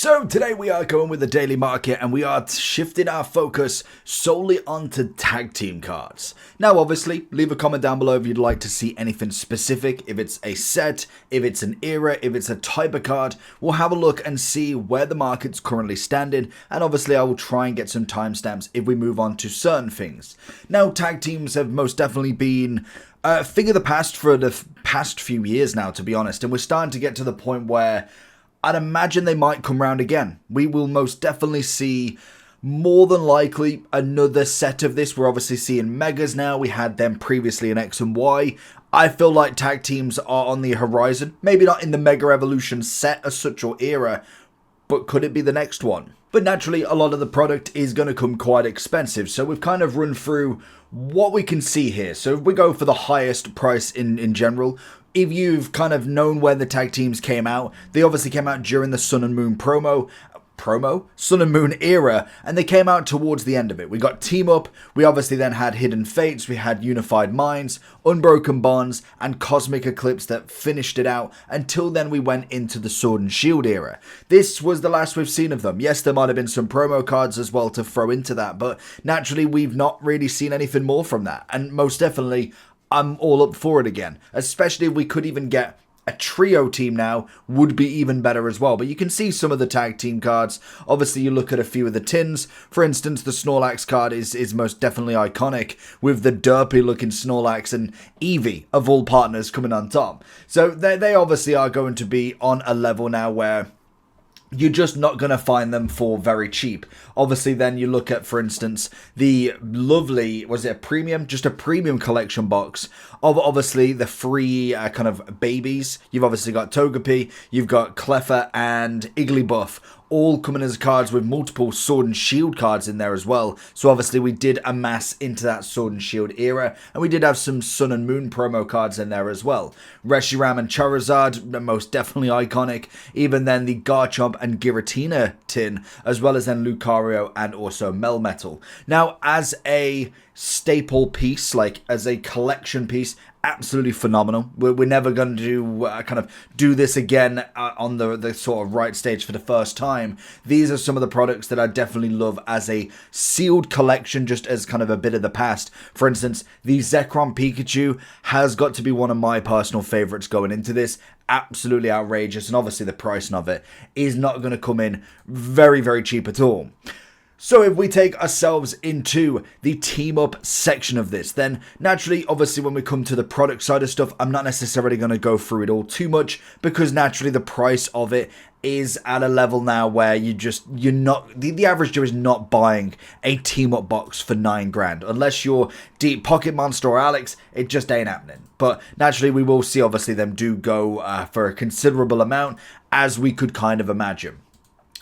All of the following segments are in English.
So today we are going with the daily market and we are shifting our focus solely onto tag team cards. Now obviously, leave a comment down below if you'd like to see anything specific, if it's a set, if it's an era, if it's a type of card. We'll have a look and see where the market's currently standing, and obviously I will try and get some timestamps if we move on to certain things. Now tag teams have most definitely been a thing of the past for the past few years now, to be honest, and we're starting to get to the point where I'd imagine they might come round again. We will most definitely see more than likely another set of this. We're obviously seeing Megas now. We had them previously in X and Y. I feel like tag teams are on the horizon. Maybe not in the Mega Evolution set as such or era, but could it be the next one? But naturally, a lot of the product is going to come quite expensive. So we've kind of run through what we can see here. So if we go for the highest price in general, if you've kind of known when the tag teams came out, they obviously came out during the Sun and Moon Sun and Moon era, and they came out towards the end of it. We got Team Up, we obviously then had Hidden Fates, we had Unified Minds, Unbroken Bonds, and Cosmic Eclipse that finished it out. Until then we went into the Sword and Shield era. This was the last we've seen of them. Yes, there might have been some promo cards as well to throw into that, but naturally we've not really seen anything more from that, and most definitely I'm all up for it again, especially if we could even get a trio team now, would be even better as well. But you can see some of the tag team cards. Obviously, you look at a few of the tins. For instance, the Snorlax card is most definitely iconic, with the derpy looking Snorlax and Eevee of all partners coming on top. So they obviously are going to be on a level now where you're just not going to find them for very cheap. Obviously, then you look at, for instance, the lovely, was it a premium? Just a premium collection box of obviously the free kind of babies. You've obviously got Togepi, you've got Cleffa and Igglybuff, all coming as cards with multiple Sword and Shield cards in there as well. So obviously we did amass into that Sword and Shield era, and we did have some Sun and Moon promo cards in there as well. Reshiram and Charizard, most definitely iconic. Even then the Garchomp and Giratina tin, as well as then Lucario and also Melmetal. Now as a staple piece, like as a collection piece, absolutely phenomenal. We're never going to do this again on the sort of right stage for the first time. These are some of the products that I definitely love as a sealed collection, just as kind of a bit of the past. For instance, the Zekrom Pikachu has got to be one of my personal favorites going into this. Absolutely outrageous, and obviously the pricing of it is not going to come in very, very cheap at all. So if we take ourselves into the team up section of this, then naturally, obviously when we come to the product side of stuff, I'm not necessarily going to go through it all too much, because naturally the price of it is at a level now where you're not, the average Joe is not buying a team up box for $9,000. Unless you're Deep Pocket Monster or Alex, it just ain't happening. But naturally we will see obviously them do go for a considerable amount, as we could kind of imagine.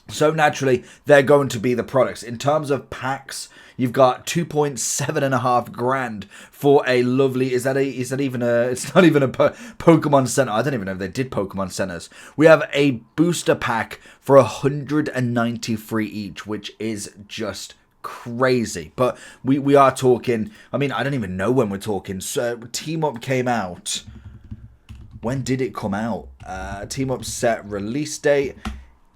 So naturally, they're going to be the products. In terms of packs, you've got 2.7 grand for a lovely, it's not even a Pokemon Center. I don't even know if they did Pokemon Centers. We have a booster pack for 193 each, which is just crazy. But we are talking, I mean, I don't even know when we're talking. So Team Up came out. When did it come out? Team Up set release date.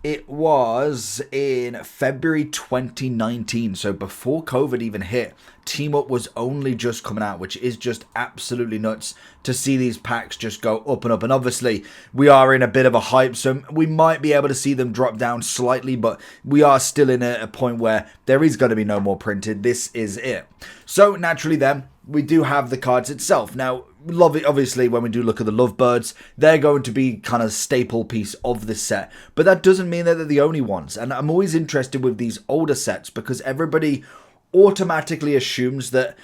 It was in February 2019, so before COVID even hit. Team Up was only just coming out, which is just absolutely nuts to see these packs just go up and up. And obviously, we are in a bit of a hype, so we might be able to see them drop down slightly, but we are still in a point where there is going to be no more printed. This is it. So naturally then, we do have the cards itself. Now, obviously, when we do look at the Lovebirds, they're going to be kind of staple piece of this set. But that doesn't mean that they're the only ones. And I'm always interested with these older sets, because everybody automatically assumes that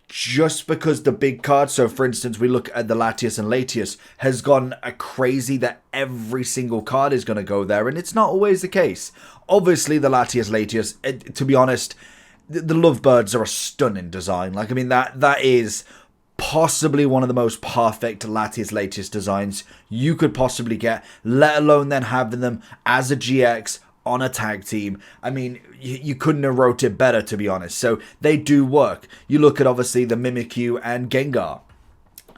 just because the big cards, so for instance, we look at the Latias and Latias, has gone crazy that every single card is going to go there. And it's not always the case. Obviously, the Latias, Latias, to be honest, the Lovebirds are a stunning design. Like, I mean, that is possibly one of the most perfect Latias designs you could possibly get, let alone then having them as a GX on a tag team. I mean, you couldn't have wrote it better, to be honest. So they do work. You look at obviously the Mimikyu and Gengar.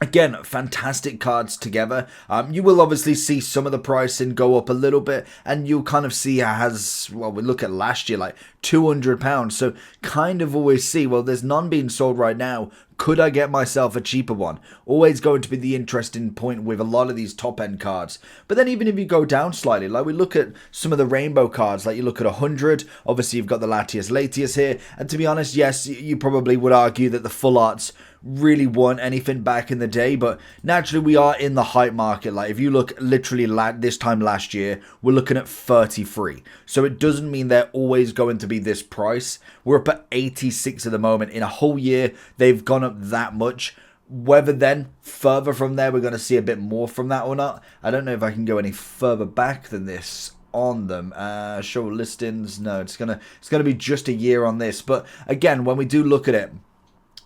Again, fantastic cards together. You will obviously see some of the pricing go up a little bit, and you'll kind of see well, we look at last year, like £200. So kind of always see, well, there's none being sold right now. Could I get myself a cheaper one? Always going to be the interesting point with a lot of these top end cards. But then even if you go down slightly, like we look at some of the rainbow cards, like you look at 100, obviously you've got the Latias Latias here. And to be honest, yes, you probably would argue that the full arts really weren't anything back in the day, but naturally we are in the hype market. Like if you look literally this time last year, we're looking at 33, so it doesn't mean they're always going to be this price. We're up at 86 at the moment. In a whole year they've gone up that much. Whether then further from there we're going to see a bit more from that or not, I don't know if I can go any further back than this on them. Show listings, no, it's gonna be just a year on this. But again, when we do look at it,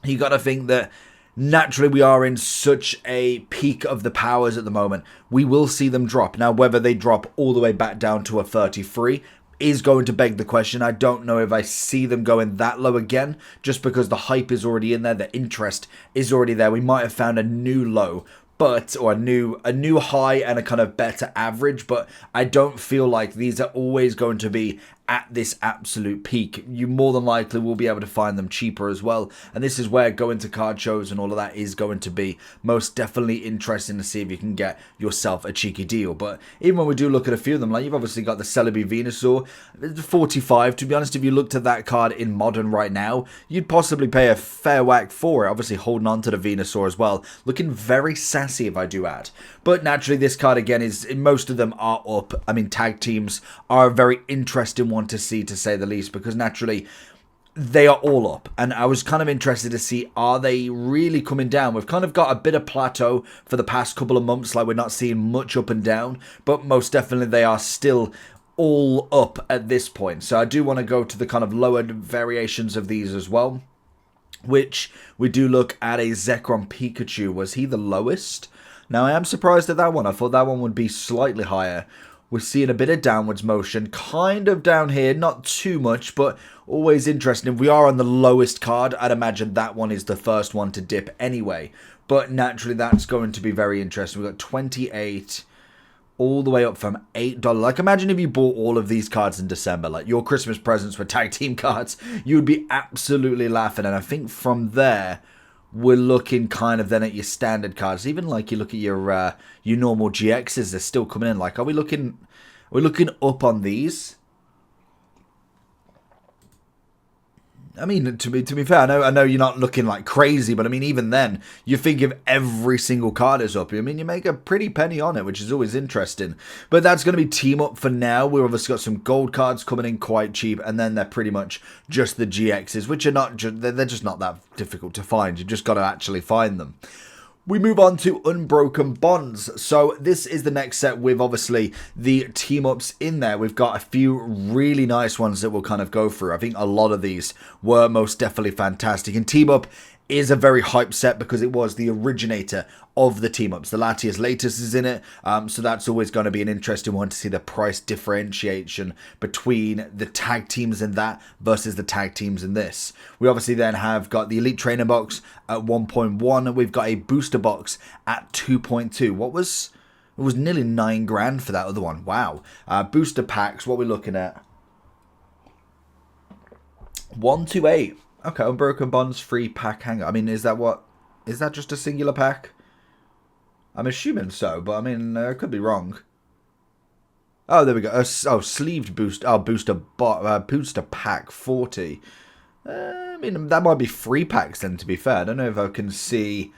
you got to think that naturally we are in such a peak of the powers at the moment. We will see them drop. Now, whether they drop all the way back down to a 33 is going to beg the question. I don't know if I see them going that low again, just because the hype is already in there. The interest is already there. We might have found a new low, or a new high and a kind of better average, but I don't feel like these are always going to be at this absolute peak. You more than likely will be able to find them cheaper as well, and this is where going to card shows and all of that is going to be most definitely interesting to see if you can get yourself a cheeky deal. But even when we do look at a few of them, like you've obviously got the Celebi Venusaur, 45. To be honest, if you looked at that card in Modern right now, you'd possibly pay a fair whack for it. Obviously holding on to the Venusaur as well, looking very sassy if I do add. But naturally this card again is, most of them are up. I mean, tag teams are a very interesting one to see, to say the least, because naturally they are all up, and I was kind of interested to see, are they really coming down? We've kind of got a bit of plateau for the past couple of months, like we're not seeing much up and down, but most definitely they are still all up at this point. So I do want to go to the kind of lower variations of these as well, which we do look at a Zekrom Pikachu. Was he the lowest? Now I am surprised at that one. I thought that one would be slightly higher. We're seeing a bit of downwards motion, kind of down here, not too much, but always interesting. If we are on the lowest card, I'd imagine that one is the first one to dip anyway. But naturally, that's going to be very interesting. We've got 28, all the way up from $8. Like, imagine if you bought all of these cards in December, like your Christmas presents for tag team cards, you would be absolutely laughing. And I think from there, we're looking kind of then at your standard cards. Even like you look at your normal GXs, they're still coming in. Like, are we looking up on these? I mean, to be fair, I know you're not looking like crazy, but I mean, even then, you think if every single card is up, I mean, you make a pretty penny on it, which is always interesting. But that's going to be team up for now. We've obviously got some gold cards coming in quite cheap, and then they're pretty much just the GXs, which are not, they're just not that difficult to find. You just got to actually find them. We move on to Unbroken Bonds. So this is the next set with obviously the team-ups in there. We've got a few really nice ones that we'll kind of go through. I think a lot of these were most definitely fantastic. And team-up is a very hype set because it was the originator of the team-ups. The Latias Latias is in it, so that's always going to be an interesting one to see the price differentiation between the tag teams in that versus the tag teams in this. We obviously then have got the Elite Trainer box at 1.1. We've got a booster box at 2.2. It was nearly $9,000 for that other one. Wow. Booster packs, what we're looking at? 128. Okay, Unbroken Bonds free pack hanger. I mean, is that just a singular pack? I'm assuming so, but I mean, I could be wrong. Oh, there we go. Oh, sleeved boost. Oh, booster pack 40. I mean, that might be free packs then, to be fair. I don't know if I can see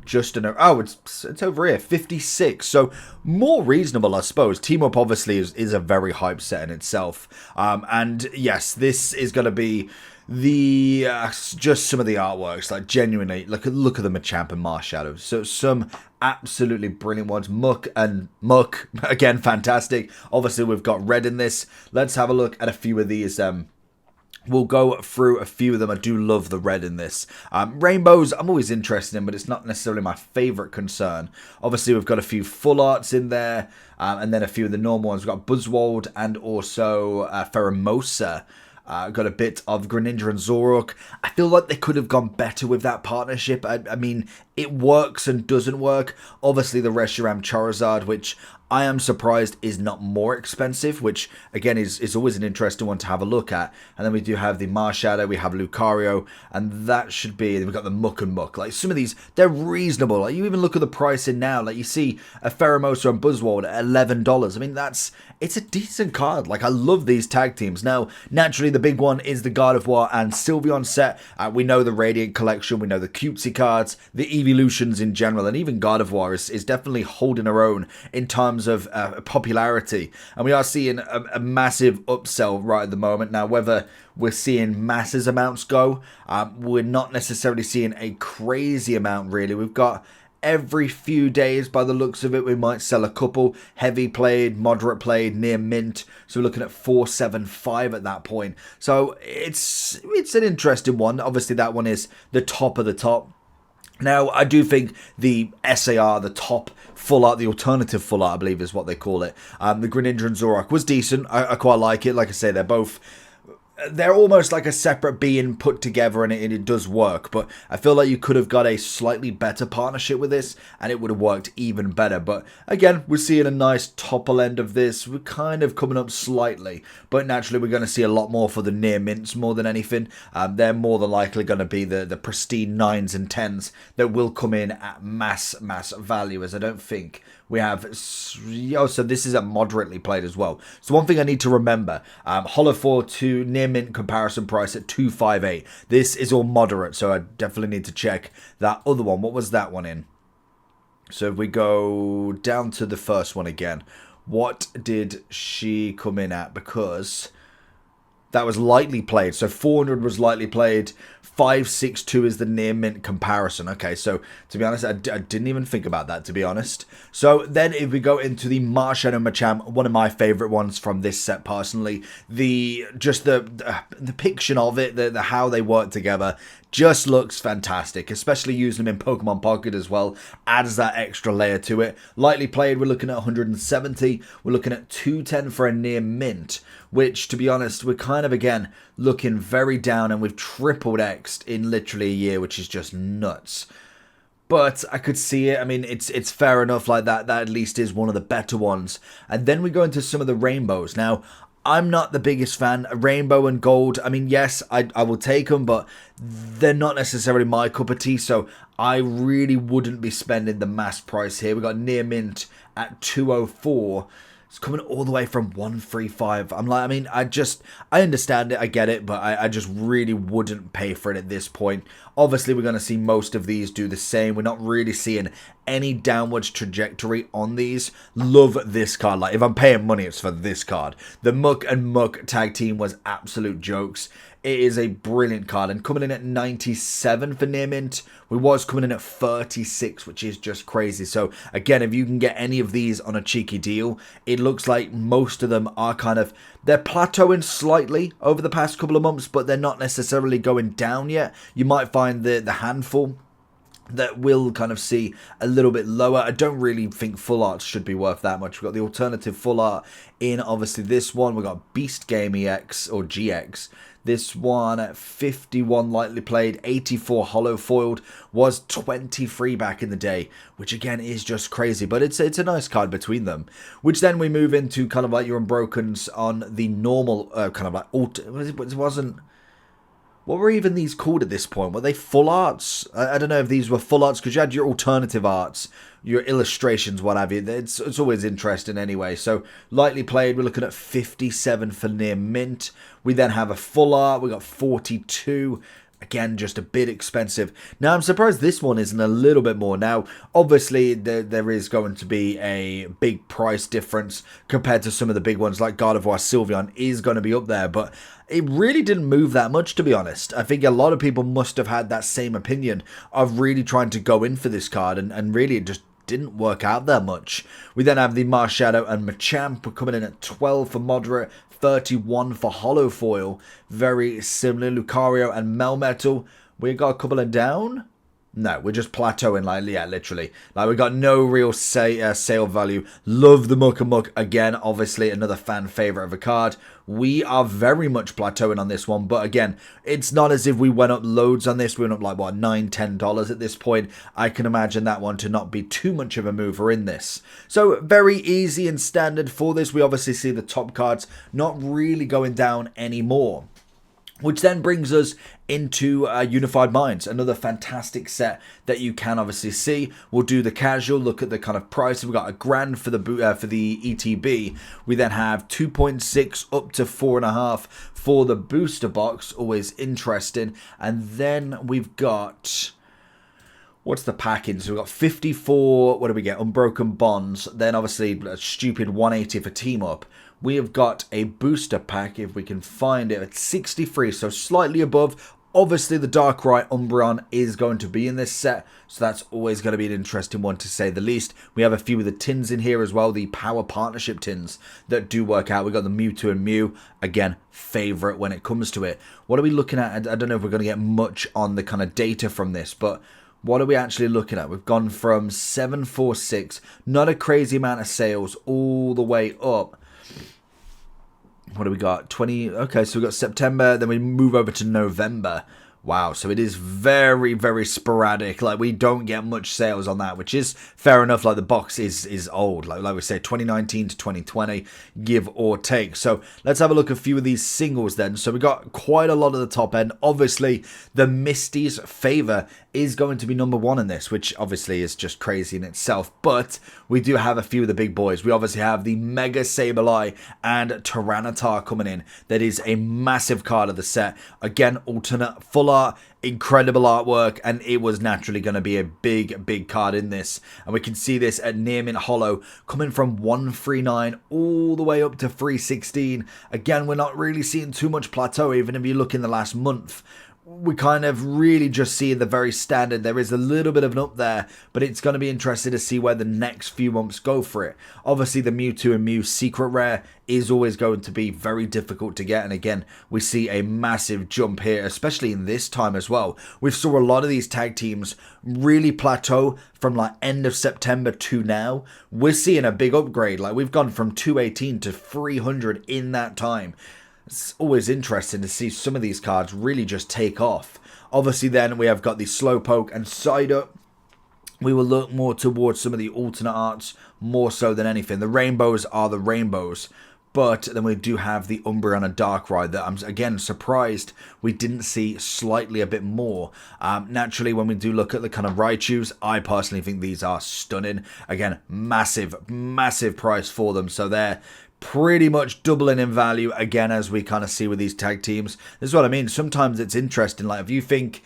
just an... Oh, it's over here, 56. So, more reasonable, I suppose. Team Up, obviously, is a very hype set in itself. And, yes, this is going to be... just some of the artworks, like genuinely look at the Machamp and Marshadow. So some absolutely brilliant ones. Muck again, fantastic. Obviously we've got red in this. Let's have a look at a few of these. We'll go through a few of them. I do love the red in this. Rainbows I'm always interested in, but it's not necessarily my favorite concern. Obviously we've got a few full arts in there, and then a few of the normal ones. We've got Buzzwold and also Pheromosa. got a bit of Greninja and Zoroark. I feel like they could have gone better with that partnership. I mean, it works and doesn't work. Obviously, the Reshiram Charizard, which I am surprised is not more expensive, which again is always an interesting one to have a look at. And then we do have the Marshadow, we have Lucario, and that should be, we've got the Muck and Muck. Like some of these, they're reasonable. Like you even look at the pricing now, like you see a Pheromosa and Buzzwole at $11. I mean, it's a decent card. Like I love these tag teams. Now, naturally, the big one is the Gardevoir and Sylveon set. We know the Radiant Collection, we know the cutesy cards, the evolutions in general, and even Gardevoir is definitely holding her own in terms of popularity, and we are seeing a massive upsell right at the moment. Now, whether we're seeing masses amounts go, we're not necessarily seeing a crazy amount really. We've got every few days, by the looks of it, we might sell a couple. Heavy played, moderate played, near mint. So we're looking at 475 at that point. So it's an interesting one. Obviously, that one is the top of the top. Now, I do think the SAR, the top full art, the alternative full art, I believe is what they call it, the Greninja and Zoroark was decent. I quite like it. Like I say, they're almost like a separate being put together, and it does work, but I feel like you could have got a slightly better partnership with this and it would have worked even better. But again, we're seeing a nice topple end of this. We're kind of coming up slightly, but naturally we're going to see a lot more for the near mints more than anything. They're more than likely going to be the pristine 9s and 10s that will come in at mass value, as I don't think we have. Oh, so this is a moderately played as well. So one thing I need to remember, Hollow 4 to near mint comparison price at 258. This is all moderate, so I definitely need to check that other one. What was that one in? So if we go down to the first one again, what did she come in at? Because that was lightly played. So 400 was lightly played. 562 is the near mint comparison. Okay, so to be honest, I didn't even think about that, to be honest. So then if we go into the Marshadow Machamp, one of my favorite ones from this set personally, the depiction of it, the how they work together, just looks fantastic, especially using them in Pokemon Pocket as well, adds that extra layer to it. Lightly played, we're looking at 170, we're looking at 210 for a near mint, which, to be honest, we're kind of, again, looking very down, and we've tripled X'd in literally a year, which is just nuts. But I could see it. I mean, it's fair enough like that. That at least is one of the better ones. And then we go into some of the rainbows. Now, I'm not the biggest fan. Rainbow and gold, I mean, yes, I will take them, but they're not necessarily my cup of tea, so I really wouldn't be spending the mass price here. We got near mint at 204. It's coming all the way from 135. I'm like, I mean, I understand it, I get it, but I just really wouldn't pay for it at this point. Obviously, we're going to see most of these do the same. We're not really seeing any downwards trajectory on these. Love this card. Like, if I'm paying money, it's for this card. The Muck and Muck tag team was absolute jokes. It is a brilliant card, and coming in at 97 for near mint, we was coming in at 36, which is just crazy. So again, if you can get any of these on a cheeky deal, it looks like most of them are they're plateauing slightly over the past couple of months, but they're not necessarily going down yet. You might find the handful that will kind of see a little bit lower. I don't really think full arts should be worth that much. We've got the alternative full art in, obviously, this one. We've got Beast Game EX or GX. This one at 51 lightly played, 84 hollow foiled, was 23 back in the day, which again is just crazy, but it's a nice card between them. Which then we move into kind of like your Unbrokens on the normal kind of like it wasn't. What were even these called at this point? Were they full arts? I don't know if these were full arts, because you had your alternative arts, your illustrations, what have you. It's always interesting anyway. So, lightly played, we're looking at 57 for near mint. We then have a full art, we got 42. Again, just a bit expensive. Now, I'm surprised this one isn't a little bit more. Now, obviously, there is going to be a big price difference compared to some of the big ones, like Gardevoir Sylveon is going to be up there, but it really didn't move that much, to be honest. I think a lot of people must have had that same opinion of really trying to go in for this card, and really it just didn't work out that much. We then have the Marshadow and Machamp. We're coming in at 12 for moderate, 31 for hollow foil. Very similar. Lucario and Melmetal. We got a couple of down. No, we're just plateauing, like, yeah, literally. Like, we got no real sale value. Love the Muck and Muck. Again, obviously, another fan favorite of a card. We are very much plateauing on this one. But again, it's not as if we went up loads on this. We went up like, what, $9, $10 at this point. I can imagine that one to not be too much of a mover in this. So, very easy and standard for this. We obviously see the top cards not really going down anymore. Which then brings us into Unified Minds, another fantastic set that you can obviously see. We'll do the casual, look at the kind of price. We've got $1,000 for the ETB. We then have 2.6 up to 4.5 for the booster box, always interesting. And then we've got... what's the package? So we've got 54, what do we get? Unbroken Bonds. Then obviously a stupid 180 for Team Up. We have got a booster pack, if we can find it, at 63, so slightly above. Obviously, the Darkrai Umbreon is going to be in this set, so that's always going to be an interesting one to say the least. We have a few of the tins in here as well, the Power Partnership tins that do work out. We've got the Mewtwo and Mew, again, favourite when it comes to it. What are we looking at? I don't know if we're going to get much on the kind of data from this, but... what are we actually looking at? We've gone from 746, not a crazy amount of sales, all the way up. What do we got? 20. Okay, so we've got September, then we move over to November. Wow, so it is very, very sporadic. Like, we don't get much sales on that, which is fair enough. Like, the box is old. Like we say, 2019 to 2020, give or take. So let's have a look at a few of these singles then. So we got quite a lot of the top end. Obviously, the Misty's Favor is going to be #1 in this, which obviously is just crazy in itself. But we do have a few of the big boys. We obviously have the Mega Sableye and Tyranitar coming in. That is a massive card of the set. Again, alternate full art, incredible artwork, and it was naturally going to be a big card in this. And we can see this at Near Mint Hollow coming from 139 all the way up to 316. Again, we're not really seeing too much plateau, even if you look in the last month. We kind of really just see the very standard. There is a little bit of an up there, but it's going to be interesting to see where the next few months go for it. Obviously, the Mewtwo and Mew secret rare is always going to be very difficult to get. And again, we see a massive jump here, especially in this time as well. We've saw a lot of these tag teams really plateau from like end of September to now. We're seeing a big upgrade. Like, we've gone from 218 to 300 in that time. It's always interesting to see some of these cards really just take off. Obviously, then we have got the Slowpoke and Psyduck. We will look more towards some of the alternate arts more so than anything. The rainbows are the rainbows. But then we do have the Umbreon and Darkrai that I'm, again, surprised we didn't see slightly a bit more. Naturally, when we do look at the kind of Raichus, I personally think these are stunning. Again, massive price for them. So they're pretty much doubling in value again, as we kind of see with these tag teams. This is what I mean. Sometimes it's interesting. Like, if you think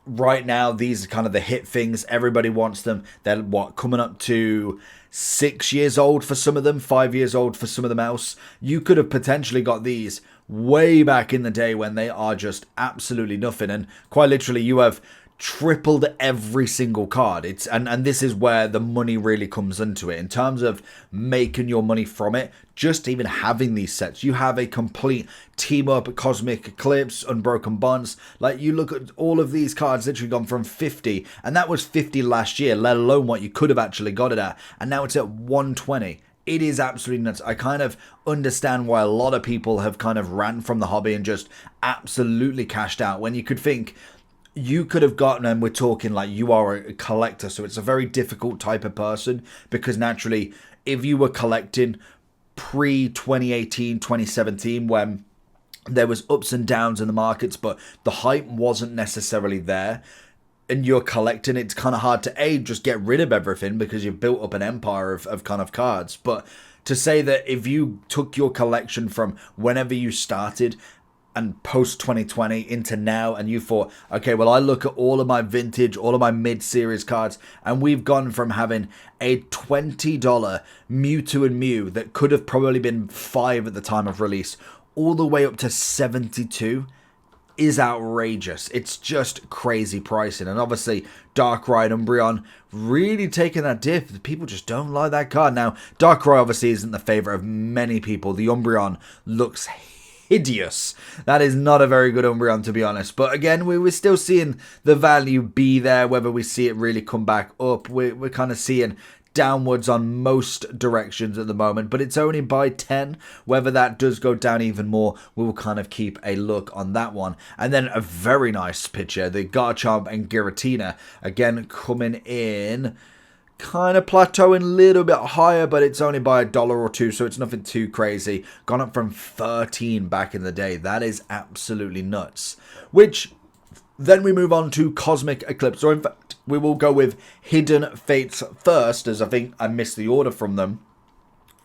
right now these are kind of the hit things, everybody wants them. They're what, coming up to 6 years old for some of them, 5 years old for some of them else. You could have potentially got these way back in the day when they are just absolutely nothing. And quite literally, you have tripled every single card. It's and this is where the money really comes into it in terms of making your money from it. Just even having these sets, you have a complete team up, Cosmic Eclipse, Unbroken Bonds. Like, you look at all of these cards literally gone from 50, and that was 50 last year, let alone what you could have actually got it at, and now it's at 120. It is absolutely nuts. I kind of understand why a lot of people have kind of ran from the hobby and just absolutely cashed out, when you could think you could have gotten, and we're talking like you are a collector, so it's a very difficult type of person, because naturally, if you were collecting pre-2018, 2017, when there was ups and downs in the markets, but the hype wasn't necessarily there, and you're collecting, it's kind of hard to just get rid of everything because you've built up an empire of kind of cards. But to say that if you took your collection from whenever you started and post 2020 into now, and you thought, okay, well, I look at all of my vintage, all of my mid-series cards, and we've gone from having a $20 Mewtwo and Mew that could have probably been $5 at the time of release, all the way up to 72, is outrageous. It's just crazy pricing. And obviously, Darkrai and Umbreon really taking that dip. People just don't like that card. Now, Darkrai obviously isn't the favourite of many people. The Umbreon looks hideous. That is not a very good Umbreon, to be honest. But again, we're still seeing the value be there. Whether we see it really come back up, we're kind of seeing downwards on most directions at the moment, but it's only by 10. Whether that does go down even more, we will kind of keep a look on that one. And then a very nice picture, the Garchomp and Giratina, again coming in kind of plateauing a little bit higher, but it's only by $1 or $2, so it's nothing too crazy. Gone up from 13 back in the day. That is absolutely nuts. Which then we move on to Cosmic Eclipse, or in fact, we will go with Hidden Fates first, as I think I missed the order from them.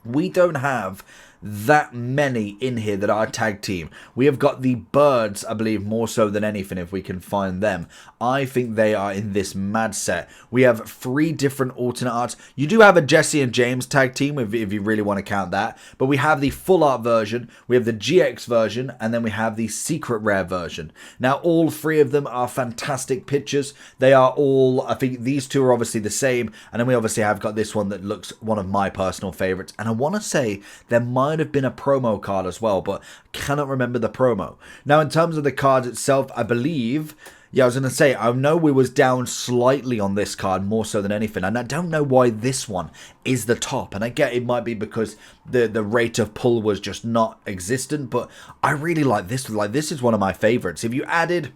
We don't have that many in here that are tag team. We have got the birds, I believe, more so than anything, if we can find them. I think they are in this mad set. We have 3 different alternate arts. You do have a Jesse and James tag team, if you really want to count that. But we have the full art version, we have the GX version, and then we have the secret rare version. Now, all 3 of them are fantastic pictures. They are all, I think these 2 are obviously the same. And then we obviously have got this one that looks one of my personal favorites. And I want to say there might have been a promo card as well, but cannot remember the promo. Now, in terms of the cards itself, I believe, I was going to say, I know we was down slightly on this card more so than anything, and I don't know why this one is the top. And I get it might be because the rate of pull was just not existent, but I really like this. Like, this is one of my favorites. If you added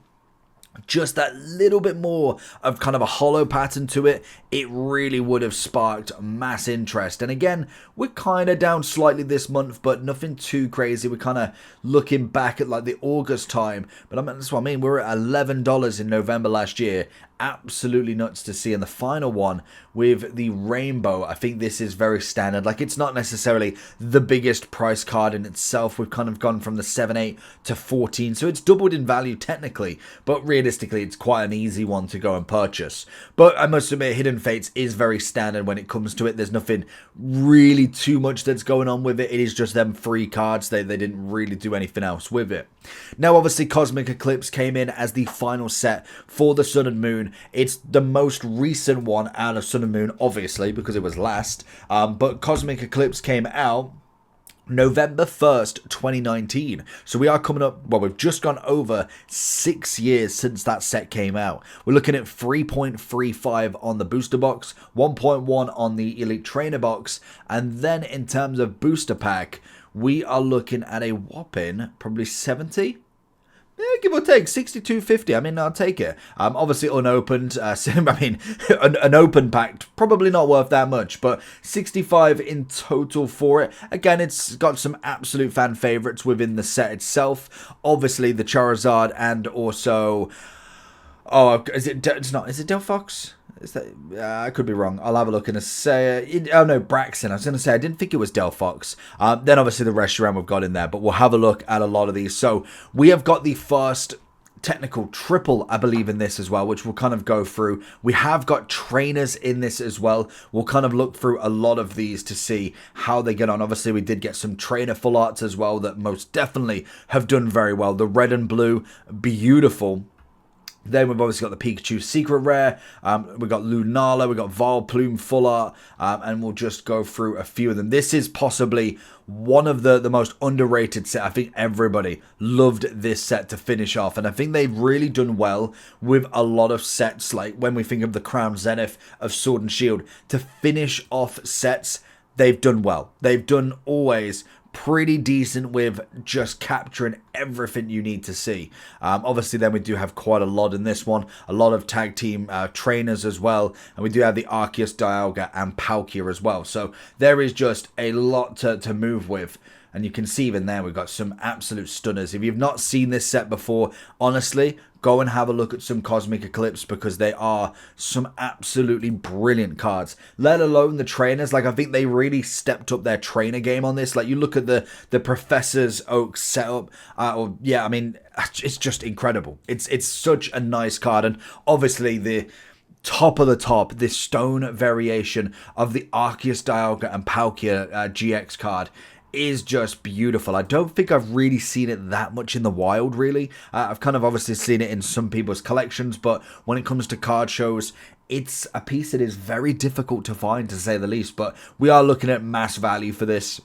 just that little bit more of kind of a hollow pattern to it, it really would have sparked mass interest. And again, we're kind of down slightly this month, but nothing too crazy. We're kind of looking back at like the August time, but that's what I mean. We're at $11 in November last year. Absolutely nuts to see. And the final one with the rainbow, I think this is very standard. Like, it's not necessarily the biggest price card in itself. We've kind of gone from the 7-8 to 14, so it's doubled in value technically, but realistically it's quite an easy one to go and purchase. But I must admit, Hidden Fates is very standard when it comes to it. There's nothing really too much that's going on with it. It is just them 3 cards. They didn't really do anything else with it. Now, obviously, Cosmic Eclipse came in as the final set for the Sun and Moon. It's the most recent one out of Sun and Moon, obviously, because it was last. But Cosmic Eclipse came out November 1st, 2019. So we are coming up, well, we've just gone over 6 years since that set came out. We're looking at 3.35 on the booster box, 1.1 on the Elite Trainer box, and then in terms of booster pack, we are looking at a whopping probably 70. Yeah, give or take, 62.50. I mean, I'll take it. Obviously unopened. I mean, an open pack, probably not worth that much, but 65 in total for it. Again, it's got some absolute fan favorites within the set itself. Obviously, the Charizard and also, is it Delphox? Is that, I could be wrong. I'll have a look and say, oh no, Braxton. I was going to say, I didn't think it was Delphox. Then obviously the Reshiram we've got in there, but we'll have a look at a lot of these. So we have got the first technical triple, I believe, in this as well, which we'll kind of go through. We have got trainers in this as well. We'll kind of look through a lot of these to see how they get on. Obviously, we did get some trainer full arts as well that most definitely have done very well. The red and blue, beautiful. Then we've obviously got the Pikachu Secret Rare, we've got Lunala, we've got Vileplume Full Art, and we'll just go through a few of them. This is possibly one of the most underrated set. I think everybody loved this set to finish off, and I think they've really done well with a lot of sets, like when we think of the Crown Zenith of Sword and Shield. To finish off sets, they've done well. They've done always pretty decent with just capturing everything you need to see. Obviously, then we do have quite a lot in this one. A lot of tag team trainers as well. And we do have the Arceus, Dialga, and Palkia as well. So there is just a lot to move with. And you can see even there, we've got some absolute stunners. If you've not seen this set before, honestly, go and have a look at some Cosmic Eclipse, because they are some absolutely brilliant cards. Let alone the trainers. Like, I think they really stepped up their trainer game on this. Like, you look at the Professor's Oak setup. Yeah, I mean, it's just incredible. It's such a nice card. And obviously, the top of the top, this stone variation of the Arceus, Dialga, and Palkia GX card is just beautiful. I don't think I've really seen it that much in the wild, really. I've kind of obviously seen it in some people's collections, but when it comes to card shows, it's a piece that is very difficult to find, to say the least. But we are looking at mass value for this.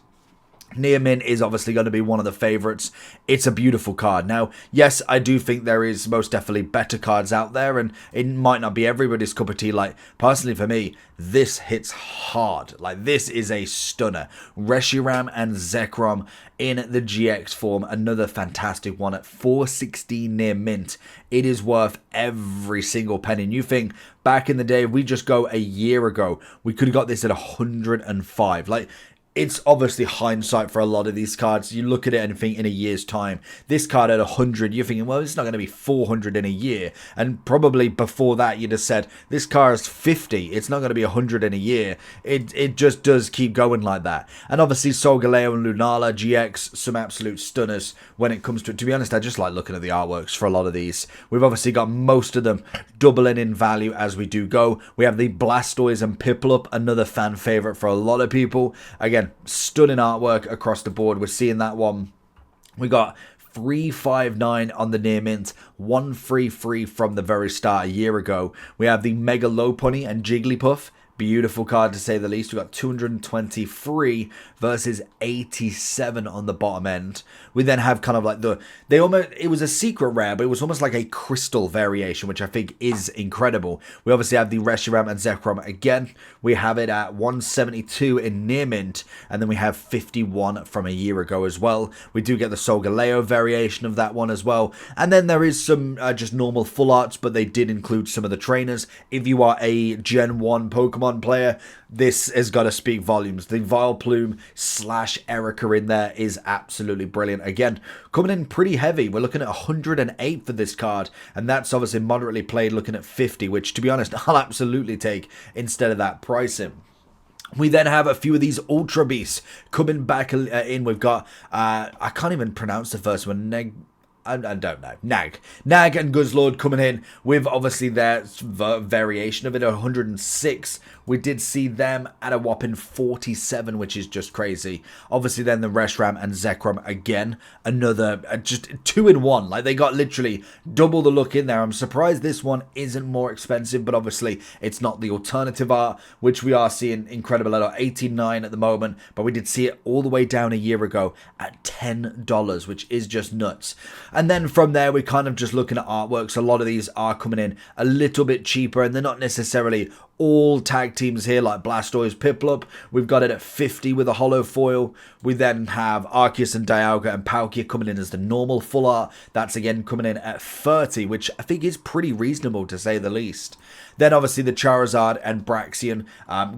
Near Mint is obviously going to be one of the favorites. It's a beautiful card. Now, yes, I do think there is most definitely better cards out there, and it might not be everybody's cup of tea. Like, personally for me, this hits hard. Like, this is a stunner. Reshiram and Zekrom in the GX form. Another fantastic one at 416 Near Mint. It is worth every single penny. And you think, back in the day, if we just go a year ago, we could have got this at 105. Like, it's obviously hindsight for a lot of these cards. You look at it and think in a year's time, this card at 100, you're thinking, well, it's not going to be 400 in a year. And probably before that, you'd have said, this car is 50. It's not going to be 100 in a year. It just does keep going like that. And obviously, Solgaleo and Lunala, GX, some absolute stunners when it comes to it. To be honest, I just like looking at the artworks for a lot of these. We've obviously got most of them doubling in value as we do go. We have the Blastoise and Piplup, another fan favorite for a lot of people. Again, stunning artwork across the board. We're seeing that one. We got 359 on the near mint, 133 from the very start a year ago. We have the Mega Lopunny and Jigglypuff. Beautiful card to say the least. We got 223 versus 87 on the bottom end. We then have kind of like it was a secret rare, but it was almost like a crystal variation, which I think is incredible. We obviously have the Reshiram and Zekrom again. We have it at 172 in near mint, and then we have 51 from a year ago as well. We do get the Solgaleo variation of that one as well. And then there is some just normal full arts, but they did include some of the trainers. If you are a Gen 1 Pokemon player, this has got to speak volumes. The Vileplume / Erica in there is absolutely brilliant. Again, coming in pretty heavy. We're looking at 108 for this card, and that's obviously moderately played, looking at 50, which, to be honest, I'll absolutely take instead of that pricing. We then have a few of these Ultra Beasts coming back in. We've got, I can't even pronounce the first one, I don't know. Nag and Guzzlord coming in with obviously their variation of it, 106. We did see them at a whopping 47, which is just crazy. Obviously then the Reshiram and Zekrom again, another just 2-in-1. Like, they got literally double the look in there. I'm surprised this one isn't more expensive, but obviously it's not the alternative art, which we are seeing incredible at 89 at the moment, but we did see it all the way down a year ago at $10, which is just nuts. And then from there, we're kind of just looking at artworks. A lot of these are coming in a little bit cheaper, and they're not necessarily all tag teams here, like Blastoise, Piplup. We've got it at 50 with a holo foil. We then have Arceus and Dialga and Palkia coming in as the normal full art. That's again coming in at 30, which I think is pretty reasonable to say the least. Then obviously the Charizard and Braxian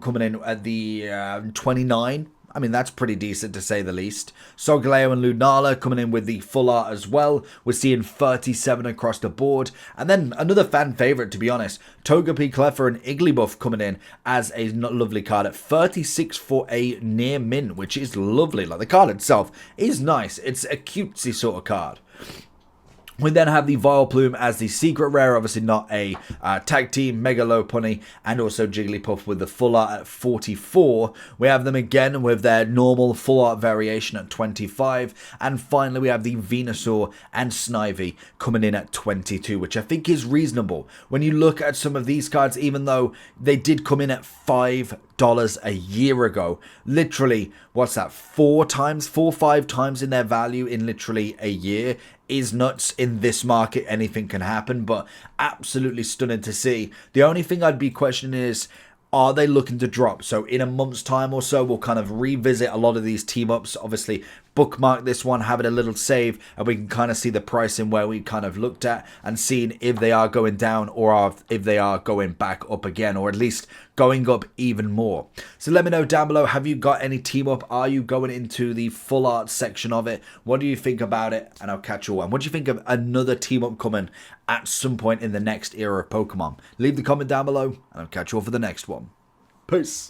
coming in at the 29. I mean, that's pretty decent to say the least. Solgaleo and Lunala coming in with the full art as well. We're seeing 37 across the board. And then another fan favourite, to be honest, Togepi, Clefairy and Igglybuff coming in as a lovely card at 36 for a near mint, which is lovely. Like, the card itself is nice. It's a cutesy sort of card. We then have the Vileplume as the secret rare, obviously not a tag team, Mega Lopunny, and also Jigglypuff with the full art at 44. We have them again with their normal full art variation at 25. And finally, we have the Venusaur and Snivy coming in at 22, which I think is reasonable. When you look at some of these cards, even though they did come in at $5 a year ago, literally, what's that, 5 times in their value in literally a year, is nuts. In this market, anything can happen, but absolutely stunning to see. The only thing I'd be questioning is, are they looking to drop? So in a month's time or so, we'll kind of revisit a lot of these team ups, obviously bookmark this one, have it a little save, and we can kind of see the pricing where we kind of looked at and seeing if they are going down or if they are going back up again, or at least going up even more. So let me know down below, have you got any team up? Are you going into the full art section of it? What do you think about it? And I'll catch you on. What do you think of another team up coming at some point in the next era of Pokemon? Leave the comment down below, and I'll catch you all for the next one. Peace.